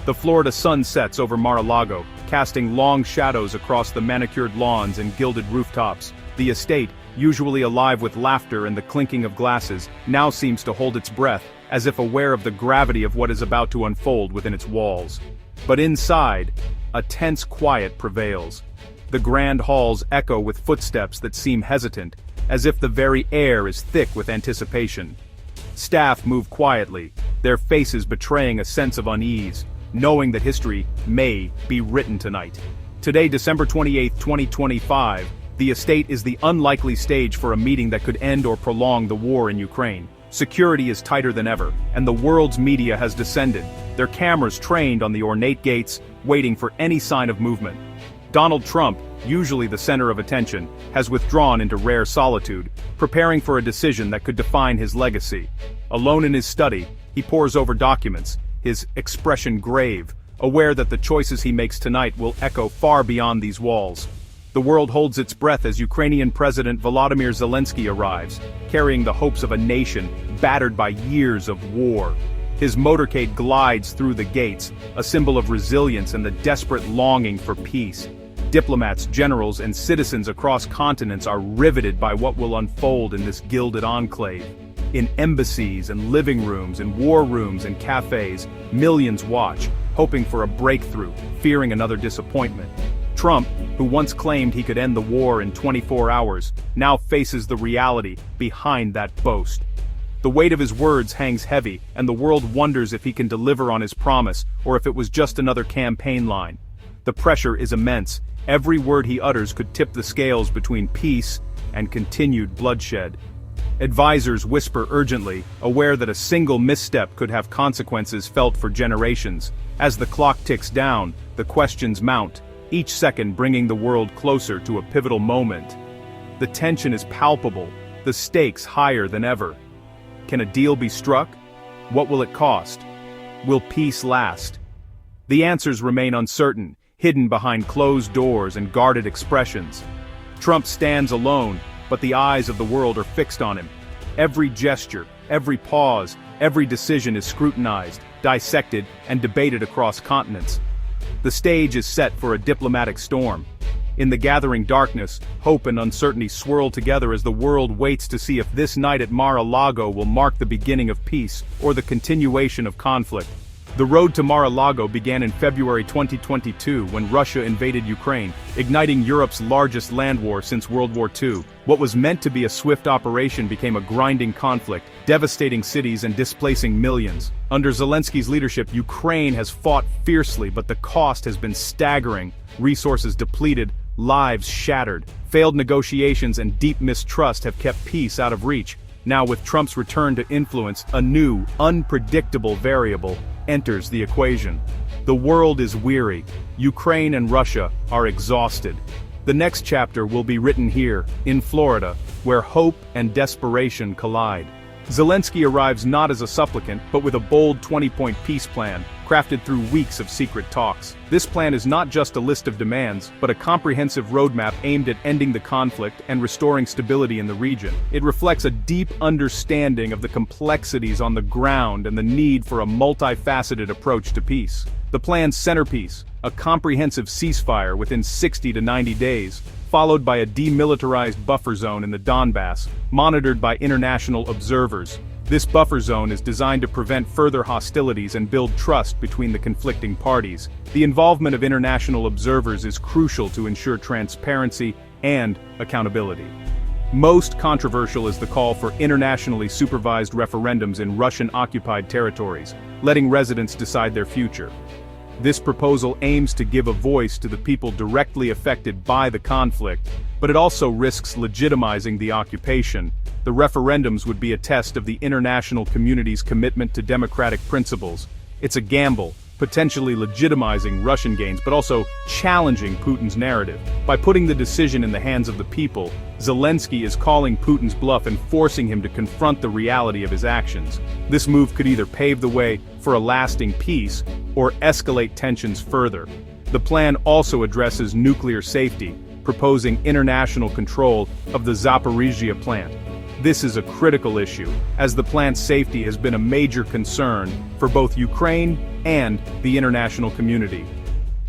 The Florida sun sets over Mar-a-Lago, casting long shadows across the manicured lawns and gilded rooftops. The estate, usually alive with laughter and the clinking of glasses, now seems to hold its breath, as if aware of the gravity of what is about to unfold within its walls. But inside, a tense quiet prevails. The grand halls echo with footsteps that seem hesitant, as if the very air is thick with anticipation. Staff move quietly, their faces betraying a sense of unease, knowing that history may be written tonight. Today, December 28, 2025, the estate is the unlikely stage for a meeting that could end or prolong the war in Ukraine. Security is tighter than ever, and the world's media has descended, their cameras trained on the ornate gates, waiting for any sign of movement. Donald Trump, usually the center of attention, has withdrawn into rare solitude, preparing for a decision that could define his legacy. Alone in his study, he pores over documents, his expression grave, aware that the choices he makes tonight will echo far beyond these walls. The world holds its breath as Ukrainian President Volodymyr Zelensky arrives, carrying the hopes of a nation battered by years of war. His motorcade glides through the gates, a symbol of resilience and the desperate longing for peace. Diplomats, generals, and citizens across continents are riveted by what will unfold in this gilded enclave. In embassies and living rooms and war rooms and cafes, millions watch, hoping for a breakthrough, fearing another disappointment. Trump, who once claimed he could end the war in 24 hours, now faces the reality behind that boast. The weight of his words hangs heavy, and the world wonders if he can deliver on his promise, or if it was just another campaign line. The pressure is immense. Every word he utters could tip the scales between peace and continued bloodshed. Advisors whisper urgently, aware that a single misstep could have consequences felt for generations. As the clock ticks down, the questions mount, each second bringing the world closer to a pivotal moment. The tension is palpable, the stakes higher than ever. Can a deal be struck? What will it cost? Will peace last? The answers remain uncertain, hidden behind closed doors and guarded expressions. Trump stands alone, but the eyes of the world are fixed on him. Every gesture, every pause, every decision is scrutinized, dissected, and debated across continents. The stage is set for a diplomatic storm. In the gathering darkness, hope and uncertainty swirl together as the world waits to see if this night at Mar-a-Lago will mark the beginning of peace or the continuation of conflict. The road to Mar-a-Lago began in February 2022 when Russia invaded Ukraine, igniting Europe's largest land war since World War II. What was meant to be a swift operation became a grinding conflict, devastating cities and displacing millions. Under Zelensky's leadership, Ukraine has fought fiercely, but the cost has been staggering. Resources depleted, lives shattered. Failed negotiations and deep mistrust have kept peace out of reach. Now, with Trump's return to influence, a new, unpredictable variable enters the equation. The world is weary. Ukraine and Russia are exhausted. The next chapter will be written here, in Florida, where hope and desperation collide. Zelensky arrives not as a supplicant, but with a bold 20-point peace plan, crafted through weeks of secret talks. This plan is not just a list of demands, but a comprehensive roadmap aimed at ending the conflict and restoring stability in the region. It reflects a deep understanding of the complexities on the ground and the need for a multifaceted approach to peace. The plan's centerpiece, a comprehensive ceasefire within 60 to 90 days, followed by a demilitarized buffer zone in the Donbass, monitored by international observers. This buffer zone is designed to prevent further hostilities and build trust between the conflicting parties. The involvement of international observers is crucial to ensure transparency and accountability. Most controversial is the call for internationally supervised referendums in Russian-occupied territories, letting residents decide their future. This proposal aims to give a voice to the people directly affected by the conflict, but it also risks legitimizing the occupation. The referendums would be a test of the international community's commitment to democratic principles. It's a gamble, potentially legitimizing Russian gains but also challenging Putin's narrative. By putting the decision in the hands of the people, Zelensky is calling Putin's bluff and forcing him to confront the reality of his actions. This move could either pave the way for a lasting peace or escalate tensions further. The plan also addresses nuclear safety, proposing international control of the Zaporizhzhia plant. This is a critical issue, as the plant's safety has been a major concern for both Ukraine and the international community.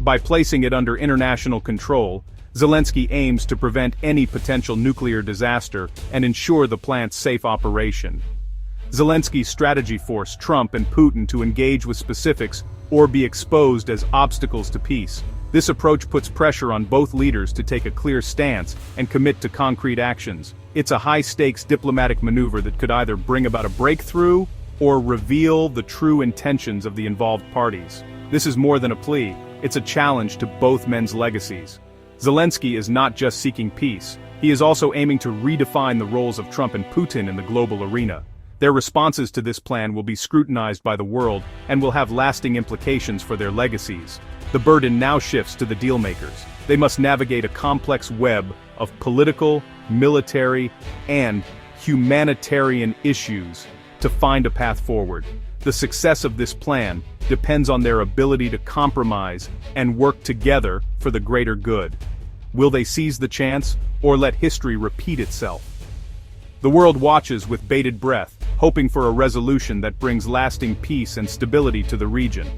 By placing it under international control, Zelensky aims to prevent any potential nuclear disaster and ensure the plant's safe operation. Zelensky's strategy forced Trump and Putin to engage with specifics or be exposed as obstacles to peace. This approach puts pressure on both leaders to take a clear stance and commit to concrete actions. It's a high-stakes diplomatic maneuver that could either bring about a breakthrough or reveal the true intentions of the involved parties. This is more than a plea, it's a challenge to both men's legacies. Zelensky is not just seeking peace, he is also aiming to redefine the roles of Trump and Putin in the global arena. Their responses to this plan will be scrutinized by the world and will have lasting implications for their legacies. The burden now shifts to the dealmakers. They must navigate a complex web of political, military, and humanitarian issues to find a path forward. The success of this plan depends on their ability to compromise and work together for the greater good. Will they seize the chance, or let history repeat itself? The world watches with bated breath, hoping for a resolution that brings lasting peace and stability to the region.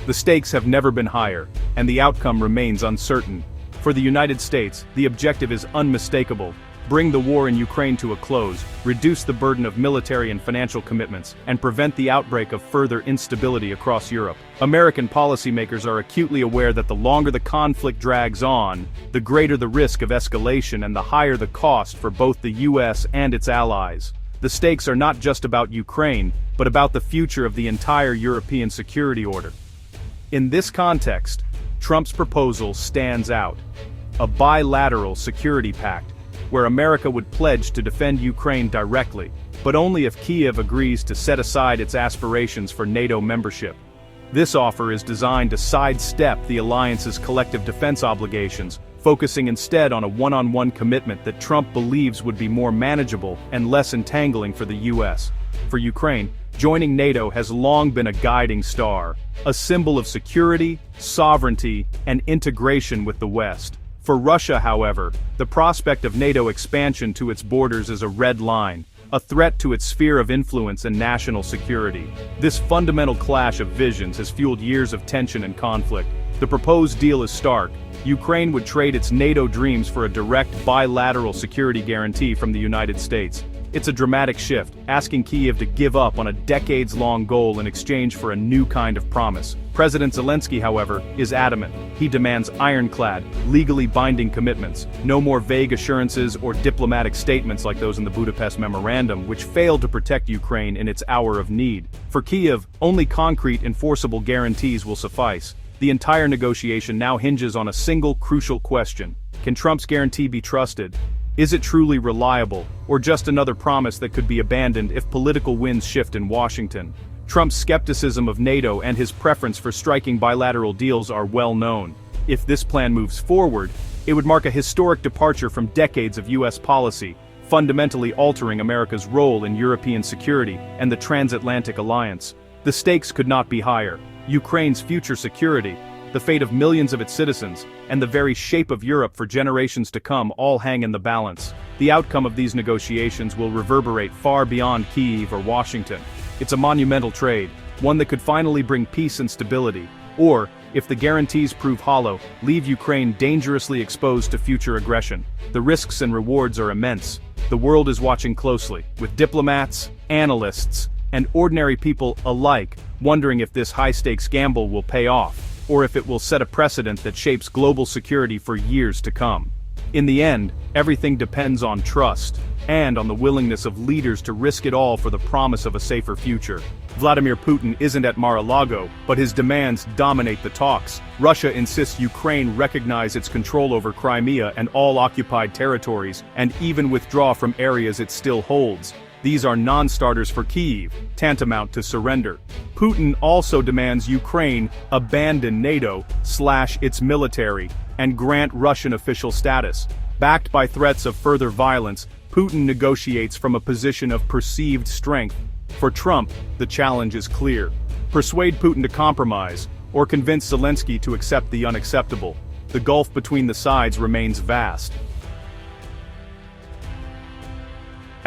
The stakes have never been higher, and the outcome remains uncertain. For the United States, the objective is unmistakable: bring the war in Ukraine to a close, reduce the burden of military and financial commitments, and prevent the outbreak of further instability across Europe. American policymakers are acutely aware that the longer the conflict drags on, the greater the risk of escalation and the higher the cost for both the US and its allies. The stakes are not just about Ukraine, but about the future of the entire European security order. In this context, Trump's proposal stands out: a bilateral security pact, where America would pledge to defend Ukraine directly, but only if Kyiv agrees to set aside its aspirations for NATO membership. This offer is designed to sidestep the alliance's collective defense obligations, focusing instead on a one-on-one commitment that Trump believes would be more manageable and less entangling for the US. For Ukraine, joining NATO has long been a guiding star, a symbol of security, sovereignty, and integration with the West. For Russia, however, the prospect of NATO expansion to its borders is a red line, a threat to its sphere of influence and national security. This fundamental clash of visions has fueled years of tension and conflict. The proposed deal is stark. Ukraine would trade its NATO dreams for a direct bilateral security guarantee from the United States. It's a dramatic shift, asking Kyiv to give up on a decades-long goal in exchange for a new kind of promise. President Zelensky, however, is adamant. He demands ironclad, legally binding commitments, no more vague assurances or diplomatic statements like those in the Budapest Memorandum, which failed to protect Ukraine in its hour of need. For Kyiv, only concrete, enforceable guarantees will suffice. The entire negotiation now hinges on a single crucial question: can Trump's guarantee be trusted? Is it truly reliable, or just another promise that could be abandoned if political winds shift in Washington? Trump's skepticism of NATO and his preference for striking bilateral deals are well known. If this plan moves forward, it would mark a historic departure from decades of US policy, fundamentally altering America's role in European security and the transatlantic alliance. The stakes could not be higher. Ukraine's future security, the fate of millions of its citizens, and the very shape of Europe for generations to come all hang in the balance. The outcome of these negotiations will reverberate far beyond Kyiv or Washington. It's a monumental trade, one that could finally bring peace and stability, or, if the guarantees prove hollow, leave Ukraine dangerously exposed to future aggression. The risks and rewards are immense. The world is watching closely, with diplomats, analysts, and ordinary people alike wondering if this high-stakes gamble will pay off, or if it will set a precedent that shapes global security for years to come. In the end, everything depends on trust, and on the willingness of leaders to risk it all for the promise of a safer future. Vladimir Putin isn't at Mar-a-Lago, but his demands dominate the talks. Russia insists Ukraine recognize its control over Crimea and all occupied territories, and even withdraw from areas it still holds. These are non-starters for Kyiv, tantamount to surrender. Putin also demands Ukraine abandon NATO/its military and grant Russian official status. Backed by threats of further violence, Putin negotiates from a position of perceived strength. For Trump, the challenge is clear: persuade Putin to compromise, or convince Zelensky to accept the unacceptable. The gulf between the sides remains vast.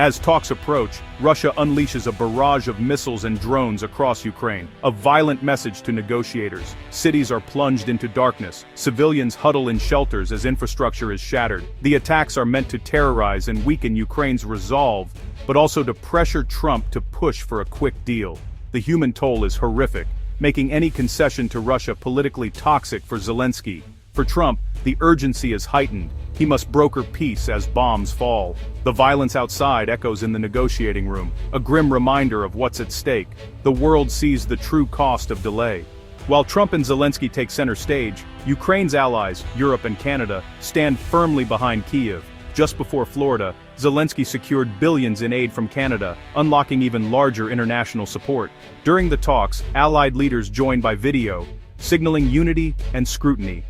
As talks approach, Russia unleashes a barrage of missiles and drones across Ukraine, a violent message to negotiators. Cities are plunged into darkness, civilians huddle in shelters as infrastructure is shattered. The attacks are meant to terrorize and weaken Ukraine's resolve, but also to pressure Trump to push for a quick deal. The human toll is horrific, making any concession to Russia politically toxic for Zelensky. For Trump, the urgency is heightened. He must broker peace as bombs fall. The violence outside echoes in the negotiating room, a grim reminder of what's at stake. The world sees the true cost of delay. While Trump and Zelensky take center stage, Ukraine's allies, Europe and Canada, stand firmly behind Kyiv. Just before Florida, Zelensky secured billions in aid from Canada, unlocking even larger international support. During the talks, allied leaders joined by video, signaling unity and scrutiny.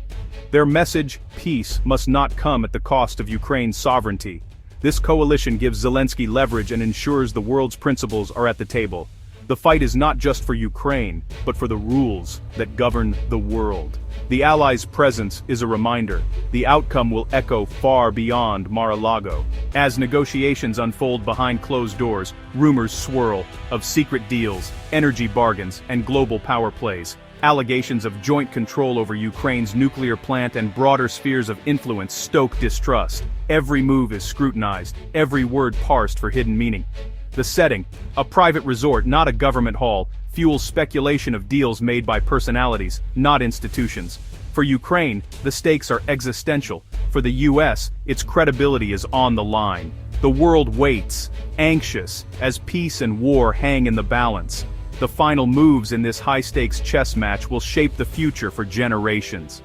Their message, peace, must not come at the cost of Ukraine's sovereignty. This coalition gives Zelensky leverage and ensures the world's principles are at the table. The fight is not just for Ukraine, but for the rules that govern the world. The Allies' presence is a reminder. The outcome will echo far beyond Mar-a-Lago. As negotiations unfold behind closed doors, rumors swirl of secret deals, energy bargains, and global power plays. Allegations of joint control over Ukraine's nuclear plant and broader spheres of influence stoke distrust. Every move is scrutinized, every word parsed for hidden meaning. The setting, a private resort, not a government hall, fuels speculation of deals made by personalities, not institutions. For Ukraine, the stakes are existential. For the US, its credibility is on the line. The world waits, anxious, as peace and war hang in the balance. The final moves in this high-stakes chess match will shape the future for generations.